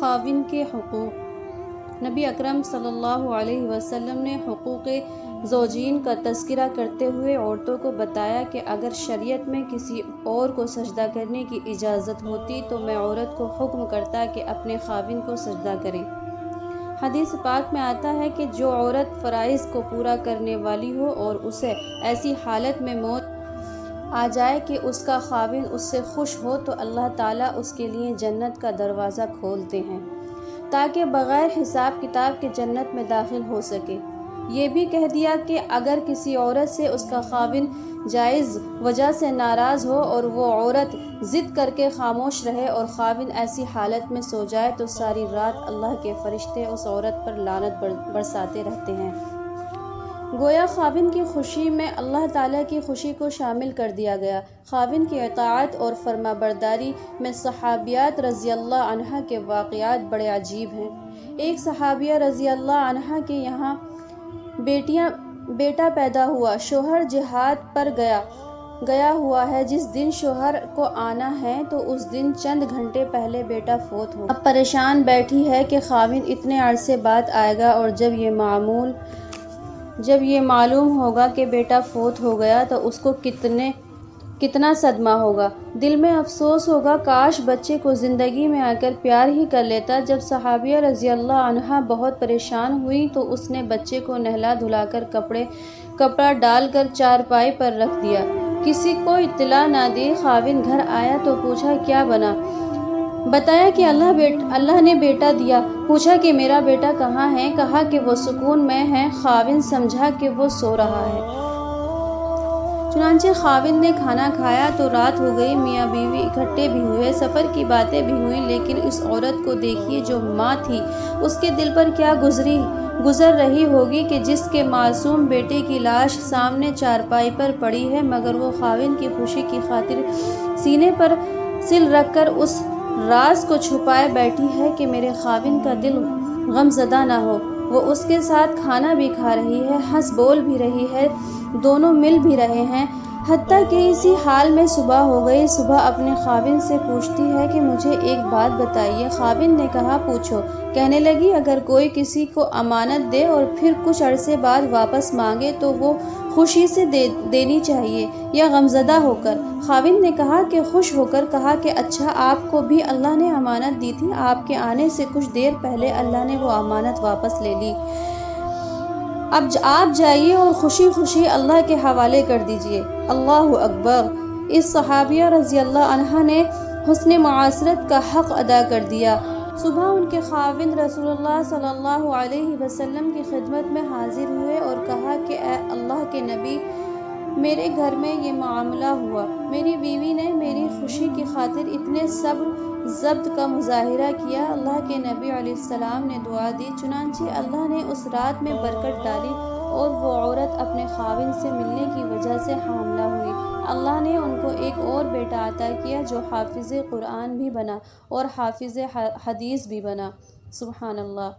خاوند کے حقوق۔ نبی اکرم صلی اللہ علیہ وسلم نے حقوق زوجین کا تذکرہ کرتے ہوئے عورتوں کو بتایا کہ اگر شریعت میں کسی اور کو سجدہ کرنے کی اجازت ہوتی تو میں عورت کو حکم کرتا کہ اپنے خاوند کو سجدہ کریں۔ حدیث پاک میں آتا ہے کہ جو عورت فرائض کو پورا کرنے والی ہو اور اسے ایسی حالت میں موت آ جائے کہ اس کا خاوند اس سے خوش ہو تو اللہ تعالیٰ اس کے لیے جنت کا دروازہ کھولتے ہیں تاکہ بغیر حساب کتاب کے جنت میں داخل ہو سکے۔ یہ بھی کہہ دیا کہ اگر کسی عورت سے اس کا خاوند جائز وجہ سے ناراض ہو اور وہ عورت ضد کر کے خاموش رہے اور خاوند ایسی حالت میں سو جائے تو ساری رات اللہ کے فرشتے اس عورت پر لعنت برساتے رہتے ہیں۔ گویا خاوند کی خوشی میں اللہ تعالیٰ کی خوشی کو شامل کر دیا گیا۔ خاوند کی اطاعت اور فرما برداری میں صحابیات رضی اللہ عنہ کے واقعات بڑے عجیب ہیں۔ ایک صحابیہ رضی اللہ عنہ کے یہاں بیٹا پیدا ہوا۔ شوہر جہاد پر گیا ہوا ہے۔ جس دن شوہر کو آنا ہے تو اس دن چند گھنٹے پہلے بیٹا فوت ہو۔ اب پریشان بیٹھی ہے کہ خاوند اتنے عرصے بعد آئے گا اور جب یہ معلوم ہوگا کہ بیٹا فوت ہو گیا تو اس کو کتنا صدمہ ہوگا، دل میں افسوس ہوگا، کاش بچے کو زندگی میں آ کر پیار ہی کر لیتا۔ جب صحابیہ رضی اللہ عنہا بہت پریشان ہوئی تو اس نے بچے کو نہلا دھلا کر کپڑا ڈال کر چارپائی پر رکھ دیا، کسی کو اطلاع نہ دی۔ خاوند گھر آیا تو پوچھا کیا بنا؟ بتایا کہ اللہ نے بیٹا دیا۔ پوچھا کہ میرا بیٹا کہاں ہے؟ کہا کہ وہ سکون میں ہے۔ خاوند سمجھا کہ وہ سو رہا ہے۔ چنانچہ خاوند نے کھانا کھایا تو رات ہو گئی۔ میاں بیوی اکٹھے بھی ہوئے، سفر کی باتیں بھی ہوئیں، لیکن اس عورت کو دیکھیے جو ماں تھی، اس کے دل پر کیا گزر رہی ہوگی کہ جس کے معصوم بیٹے کی لاش سامنے چارپائی پر پڑی ہے، مگر وہ خاوند کی خوشی کی خاطر سینے پر سل رکھ کر اس راز کو چھپائے بیٹھی ہے کہ میرے خاوند کا دل غم زدہ نہ ہو۔ وہ اس کے ساتھ کھانا بھی کھا رہی ہے، ہنس بول بھی رہی ہے، دونوں مل بھی رہے ہیں، حتیٰ کہ اسی حال میں صبح ہو گئی۔ صبح اپنے خاوند سے پوچھتی ہے کہ مجھے ایک بات بتائیے۔ خاوند نے کہا پوچھو۔ کہنے لگی اگر کوئی کسی کو امانت دے اور پھر کچھ عرصے بعد واپس مانگے تو وہ خوشی سے دینی چاہیے یا غمزدہ ہو کر؟ خاوند نے کہا کہ خوش ہو کر۔ کہا کہ اچھا آپ کو بھی اللہ نے امانت دی تھی، آپ کے آنے سے کچھ دیر پہلے اللہ نے وہ امانت واپس لے لی، اب آپ جائیے اور خوشی خوشی اللہ کے حوالے کر دیجیے۔ اللہ اکبر! اس صحابیہ رضی اللہ عنہا نے حسن معاشرت کا حق ادا کر دیا۔ صبح ان کے خاوند رسول اللہ صلی اللہ علیہ وسلم کی خدمت میں حاضر ہوئے اور کہا کہ اے اللہ کے نبی، میرے گھر میں یہ معاملہ ہوا، میری بیوی نے میری خوشی کی خاطر اتنے صبر ضبط کا مظاہرہ کیا۔ اللہ کے نبی علیہ السلام نے دعا دی، چنانچہ اللہ نے اس رات میں برکت ڈالی اور وہ عورت اپنے خاوند سے ملنے کی وجہ سے حاملہ ہوئی۔ اللہ نے ان کو ایک اور بیٹا عطا کیا جو حافظ قرآن بھی بنا اور حافظ حدیث بھی بنا۔ سبحان اللہ۔